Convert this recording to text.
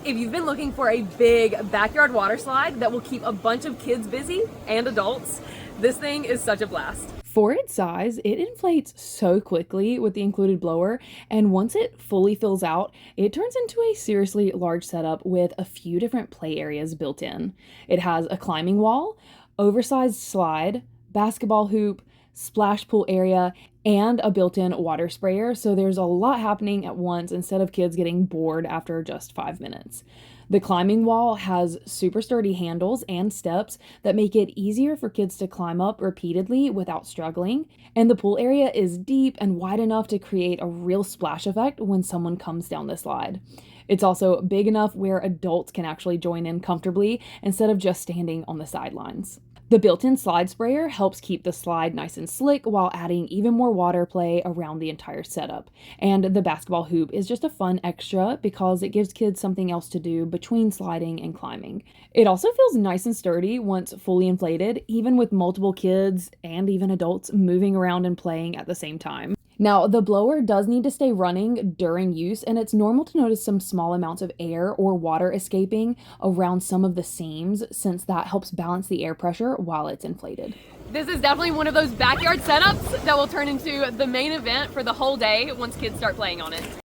If you've been looking for a big backyard water slide that will keep a bunch of kids busy and adults, this thing is such a blast. For its size, it inflates so quickly with the included blower, and once it fully fills out, it turns into a seriously large setup with a few different play areas built in. It has a climbing wall, oversized slide, basketball hoop, splash pool area, and a built-in water sprayer, so there's a lot happening at once instead of kids getting bored after just 5 minutes. The climbing wall has super sturdy handles and steps that make it easier for kids to climb up repeatedly without struggling, and the pool area is deep and wide enough to create a real splash effect when someone comes down the slide. It's also big enough where adults can actually join in comfortably instead of just standing on the sidelines. The built-in slide sprayer helps keep the slide nice and slick while adding even more water play around the entire setup. And the basketball hoop is just a fun extra because it gives kids something else to do between sliding and climbing. It also feels nice and sturdy once fully inflated, even with multiple kids and even adults moving around and playing at the same time. Now, the blower does need to stay running during use, and it's normal to notice some small amounts of air or water escaping around some of the seams, since that helps balance the air pressure while it's inflated. This is definitely one of those backyard setups that will turn into the main event for the whole day once kids start playing on it.